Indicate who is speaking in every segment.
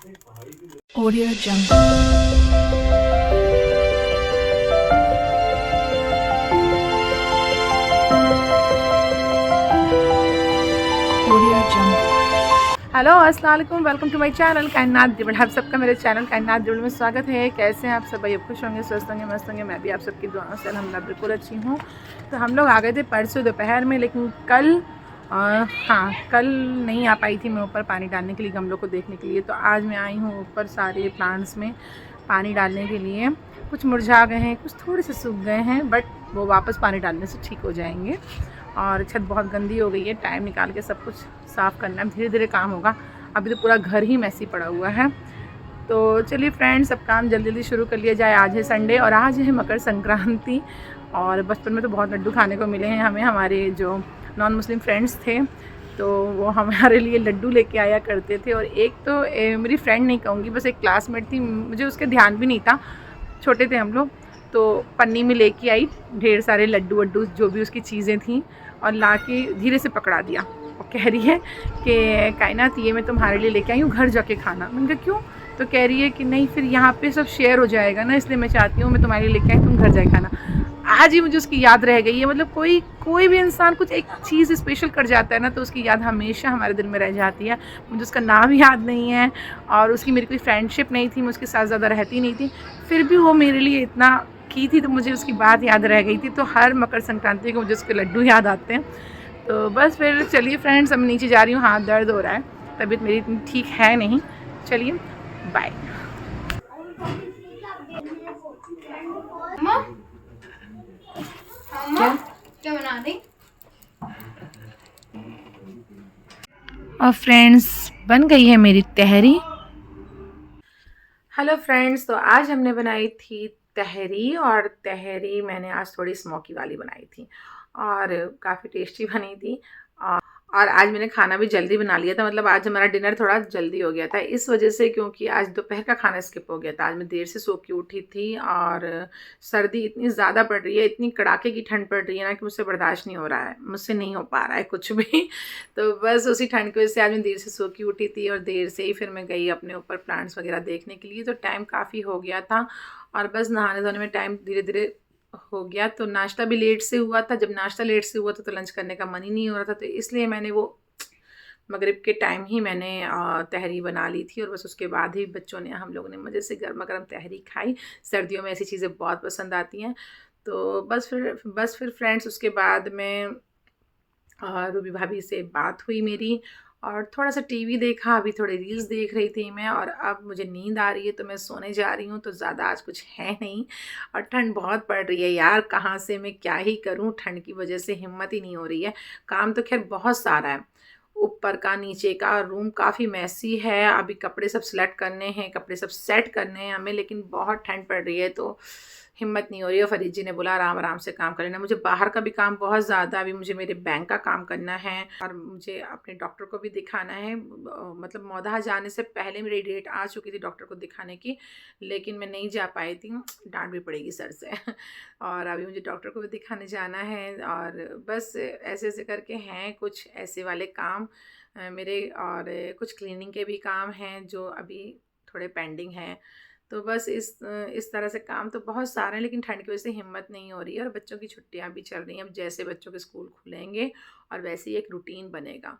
Speaker 1: Audio Jungle. Audio Jungle. Hello अस्सलाम वालेकुम, welcome to my channel कायनात दिवल। आप सबका मेरे चैनल कायनात दिवल में स्वागत है। कैसे हैं आप सब? भाई खुश होंगे, स्वस्थ होंगे, मस्त होंगे। मैं भी आप सबकी दुआओं से अल्हम्दुलिल्लाह बिल्कुल अच्छी हूँ। तो हम लोग आ गए थे परसों दोपहर में, लेकिन कल नहीं आ पाई थी मैं ऊपर पानी डालने के लिए, गमलों को देखने के लिए। तो आज मैं आई हूँ ऊपर सारे प्लांट्स में पानी डालने के लिए। कुछ मुरझा गए हैं, कुछ थोड़े से सूख गए हैं, बट वो वापस पानी डालने से ठीक हो जाएंगे। और छत बहुत गंदी हो गई है, टाइम निकाल के सब कुछ साफ़ करना है, धीरे धीरे काम होगा। अभी तो पूरा घर ही मैसी पड़ा हुआ है। तो चलिए फ्रेंड्स, सब काम जल्दी जल्दी शुरू कर लिया जाए। आज है संडे और आज है मकर संक्रांति। और बचपन में तो बहुत लड्डू खाने को मिले हैं हमें, हमारे जो नॉन मुस्लिम फ्रेंड्स थे तो वो हमारे लिए लड्डू लेके आया करते थे। और एक तो मेरी फ्रेंड नहीं कहूँगी, बस एक क्लासमेट थी, मुझे उसके ध्यान भी नहीं था, छोटे थे हम लोग। तो पन्नी में लेके आई ढेर सारे लड्डू वड्डू जो भी उसकी चीज़ें थी, और ला के धीरे से पकड़ा दिया। और कह रही है कि कायनात ये मैं तुम्हारे लिए लेके आई हूँ, घर जाके खाना। मैंने कहा क्यों? तो कह रही है कि नहीं फिर यहाँ पे सब शेयर हो जाएगा ना, इसलिए मैं चाहती हूँ मैं तुम्हारे लिए लेके आई, तुम घर जाके खाना। आज ही मुझे उसकी याद रह गई है। मतलब कोई भी इंसान कुछ एक चीज़ स्पेशल कर जाता है ना, तो उसकी याद हमेशा हमारे दिल में रह जाती है। मुझे उसका नाम याद नहीं है और उसकी मेरी कोई फ्रेंडशिप नहीं थी, मैं उसके साथ ज़्यादा रहती नहीं थी, फिर भी वो मेरे लिए इतना की थी तो मुझे उसकी बात याद रह गई थी। तो हर मकर संक्रांति को मुझे उसके लड्डू याद आते हैं। तो बस फिर चलिए फ्रेंड्स, अब नीचे जा रही हूँ, हाथ दर्द हो रहा है, तबीयत मेरी इतनी ठीक है नहीं। चलिए बाय।
Speaker 2: क्या बना रही?
Speaker 1: और फ्रेंड्स, बन गई है मेरी तहरी। हेलो फ्रेंड्स, तो आज हमने बनाई थी तहरी, और तहरी मैंने आज थोड़ी स्मोकी वाली बनाई थी और काफ़ी टेस्टी बनी थी। और आज मैंने खाना भी जल्दी बना लिया था, मतलब आज हमारा डिनर थोड़ा जल्दी हो गया था इस वजह से, क्योंकि आज दोपहर का खाना स्किप हो गया था। आज मैं देर से सो के उठी थी और सर्दी इतनी ज़्यादा पड़ रही है, इतनी कड़ाके की ठंड पड़ रही है ना कि मुझसे बर्दाश्त नहीं हो रहा है, मुझसे नहीं हो पा रहा है कुछ भी। तो बस उसी ठंड की वजह से आज मैं देर से सो के उठी थी और देर से ही फिर मैं गई अपने ऊपर प्लांट्स वगैरह देखने के लिए। तो टाइम काफ़ी हो गया था और बस नहाने धोने में टाइम धीरे धीरे हो गया। तो नाश्ता भी लेट से हुआ था, जब नाश्ता लेट से हुआ था तो लंच करने का मन ही नहीं हो रहा था, तो इसलिए मैंने वो मगरिब के टाइम ही मैंने तहरी बना ली थी। और बस उसके बाद ही बच्चों ने, हम लोगों ने मज़े से गर्मा गर्म तहरी खाई। सर्दियों में ऐसी चीज़ें बहुत पसंद आती हैं। तो बस फिर फ्रेंड्स, उसके बाद में रूबी भाभी से बात हुई मेरी और थोड़ा सा टीवी देखा, अभी थोड़े रील्स देख रही थी मैं, और अब मुझे नींद आ रही है तो मैं सोने जा रही हूँ। तो ज़्यादा आज कुछ है नहीं और ठंड बहुत पड़ रही है यार, कहाँ से मैं क्या ही करूँ, ठंड की वजह से हिम्मत ही नहीं हो रही है। काम तो खैर बहुत सारा है, ऊपर का नीचे का, रूम काफ़ी मैसी है, अभी कपड़े सब सिलेक्ट करने हैं, कपड़े सब सेट करने हैं हमें, लेकिन बहुत ठंड पड़ रही है तो हिम्मत नहीं हो रही है। फरीद जी ने बोला आराम आराम से काम कर लेना। मुझे बाहर का भी काम बहुत ज़्यादा, अभी मुझे मेरे बैंक का काम करना है और मुझे अपने डॉक्टर को भी दिखाना है। मतलब मौधा जाने से पहले मेरी डेट आ चुकी थी डॉक्टर को दिखाने की, लेकिन मैं नहीं जा पाई थी, डांट भी पड़ेगी सर से। और अभी मुझे डॉक्टर को भी दिखाने जाना है और बस ऐसे ऐसे करके हैं कुछ ऐसे वाले काम मेरे, और कुछ क्लीनिंग के भी काम हैं जो अभी थोड़े पेंडिंग हैं। तो बस इस तरह से काम तो बहुत सारे हैं, लेकिन ठंड की वजह से हिम्मत नहीं हो रही है। और बच्चों की छुट्टियां भी चल रही हैं, अब जैसे बच्चों के स्कूल खुलेंगे और वैसे ही एक रूटीन बनेगा।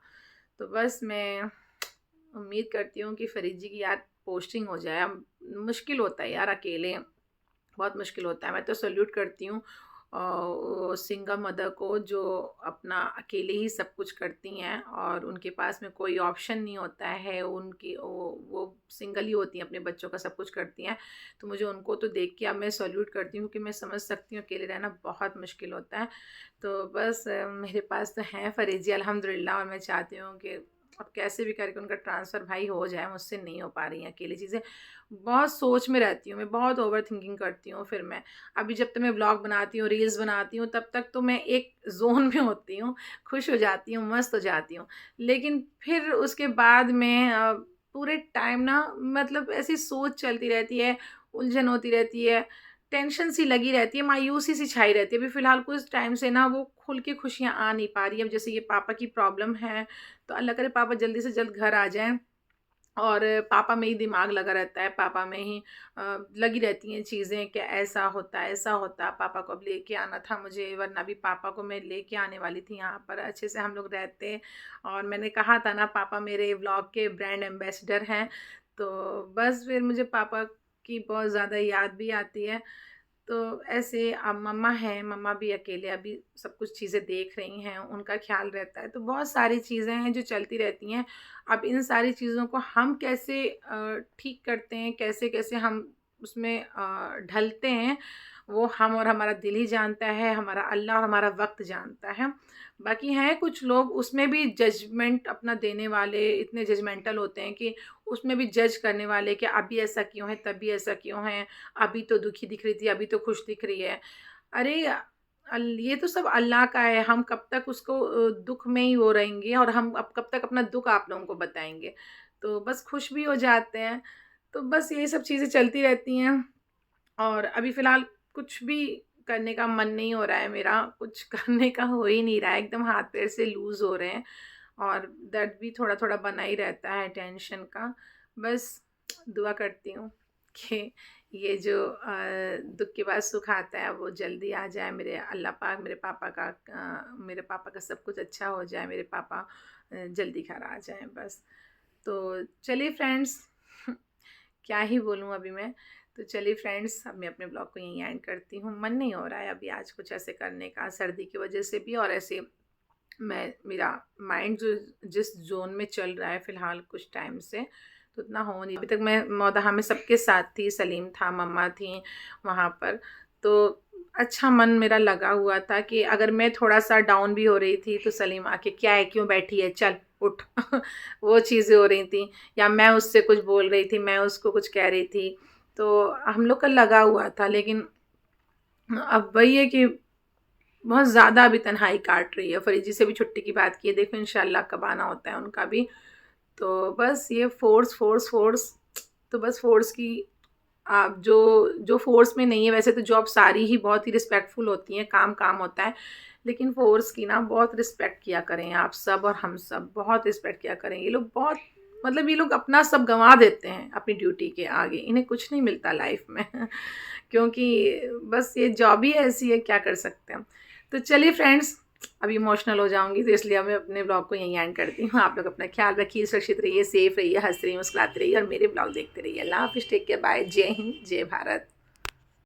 Speaker 1: तो बस मैं उम्मीद करती हूँ कि फरीद जी की यार पोस्टिंग हो जाए। अब मुश्किल होता है यार, अकेले बहुत मुश्किल होता है। मैं तो सल्यूट करती हूँ सिंगल मदर को, जो अपना अकेले ही सब कुछ करती हैं और उनके पास में कोई ऑप्शन नहीं होता है, उनकी वो सिंगल ही होती हैं, अपने बच्चों का सब कुछ करती हैं। तो मुझे उनको तो देख के अब मैं सल्यूट करती हूँ, क्योंकि मैं समझ सकती हूँ अकेले रहना बहुत मुश्किल होता है। तो बस मेरे पास तो हैं फरीद जी अल्हम्दुलिल्लाह, और मैं चाहती हूँ कि अब कैसे भी करके उनका ट्रांसफ़र भाई हो जाए, मुझसे नहीं हो पा रही हैं अकेली चीज़ें। बहुत सोच में रहती हूँ मैं, बहुत ओवर थिंकिंग करती हूँ। फिर मैं अभी जब तक मैं व्लॉग बनाती हूँ, रील्स बनाती हूँ, तब तक तो मैं एक ज़ोन में होती हूँ, खुश हो जाती हूँ, मस्त हो जाती हूँ। लेकिन फिर उसके बाद में पूरे टाइम ना, मतलब ऐसी सोच चलती रहती है, उलझन होती रहती है, टेंशन सी लगी रहती है, मायूसी सी छाई रहती है। अभी फ़िलहाल कुछ टाइम से ना वो खुल के खुशियाँ आ नहीं पा रही है। अब जैसे ये पापा की प्रॉब्लम है, तो अल्लाह करे पापा जल्दी से जल्द घर आ जाएँ और पापा में ही दिमाग लगा रहता है, पापा में ही लगी रहती हैं चीज़ें कि ऐसा होता ऐसा होता। पापा को अब लेके आना था मुझे, वरना भी पापा को मैं लेके आने वाली थी यहाँ पर, अच्छे से हम लोग रहते। और मैंने कहा था ना, पापा मेरे व्लॉग के ब्रांड एम्बेसडर हैं। तो बस फिर मुझे पापा की बहुत ज़्यादा याद भी आती है। तो ऐसे अब मम्मा हैं, मम्मा भी अकेले अभी सब कुछ चीज़ें देख रही हैं, उनका ख़्याल रहता है। तो बहुत सारी चीज़ें हैं जो चलती रहती हैं। अब इन सारी चीज़ों को हम कैसे ठीक करते हैं, कैसे-कैसे हम उसमें ढलते हैं, वो हम और हमारा दिल ही जानता है, हमारा अल्लाह और हमारा वक़्त जानता है। बाकी हैं कुछ लोग उसमें भी जजमेंट अपना देने वाले, इतने जजमेंटल होते हैं कि उसमें भी जज करने वाले कि अभी ऐसा क्यों है, तभी ऐसा क्यों है, अभी तो दुखी दिख रही थी, अभी तो खुश दिख रही है। अरे ये तो सब अल्लाह का है, हम कब तक उसको दुःख में ही वो रहेंगे, और हम अब कब तक अपना दुःख आप लोगों को बताएँगे। तो बस खुश भी हो जाते हैं। तो बस यही सब चीज़ें चलती रहती हैं। और अभी फ़िलहाल कुछ भी करने का मन नहीं हो रहा है मेरा, कुछ करने का हो ही नहीं रहा है, एकदम हाथ-पैर से लूज़ हो रहे हैं। और दर्द भी थोड़ा-थोड़ा बना ही रहता है टेंशन का। बस दुआ करती हूँ कि ये जो दुःख के बाद सुख आता है वो जल्दी आ जाए। मेरे अल्लाह पाक मेरे पापा का सब कुछ अच्छा हो जाए, मेरे पापा जल्दी घर आ जाएँ बस। तो चलिए फ्रेंड्स, क्या ही बोलूँ अभी मैं। तो चलिए फ्रेंड्स, अब मैं अपने ब्लॉग को यहीं एंड करती हूँ। मन नहीं हो रहा है अभी आज कुछ ऐसे करने का, सर्दी की वजह से भी, और ऐसे मेरा माइंड जो जिस ज़ोन में चल रहा है फ़िलहाल कुछ टाइम से, तो उतना हो नहीं। अभी तक मैं मौदहा में सबके साथ थी, सलीम था, मम्मा थी वहाँ पर। तो अच्छा मन मेरा लगा हुआ था कि अगर मैं थोड़ा-सा डाउन भी हो रही थी तो सलीम आके, "क्या है? क्यों बैठी है? चल उठ।" वो चीज़ें हो रही थी। या मैं उससे कुछ बोल रही थी, मैं उसको कुछ कह रही थी। तो हम लोग का लगा हुआ था, लेकिन अब वही है कि बहुत ज़्यादा अभी तन्हाई काट रही है। फ़रीजी से भी छुट्टी की बात की है, देखो इंशाल्लाह कब आना होता है उनका भी। तो बस ये फ़ोर्स, तो बस फ़ोर्स की आप जो जो फ़ोर्स में नहीं है, वैसे तो जॉब सारी ही बहुत ही रिस्पेक्टफुल होती हैं, काम होता है। लेकिन फ़ोर्स की ना बहुत रिस्पेक्ट किया करें आप सब, और हम सब बहुत रिस्पेक्ट किया करें। ये लोग बहुत, मतलब ये लोग अपना सब गँवा देते हैं अपनी ड्यूटी के आगे, इन्हें कुछ नहीं मिलता लाइफ़ में। क्योंकि बस ये जॉब ही ऐसी है, क्या कर सकते हैं। तो चलिए फ्रेंड्स, अभी इमोशनल हो जाऊँगी, तो इसलिए अब मैं अपने ब्लॉग को यहीं एंड करती हूँ। आप लोग अपना ख़्याल रखिए, सुरक्षित रहिए, सेफ़ रहिए, हँस रहिए, मुस्कुराते रहिए और मेरे ब्लॉग देखते रहिए। अल्लाह हाफ़िज़, टेक केयर, बाय, जय हिंद, जय भारत।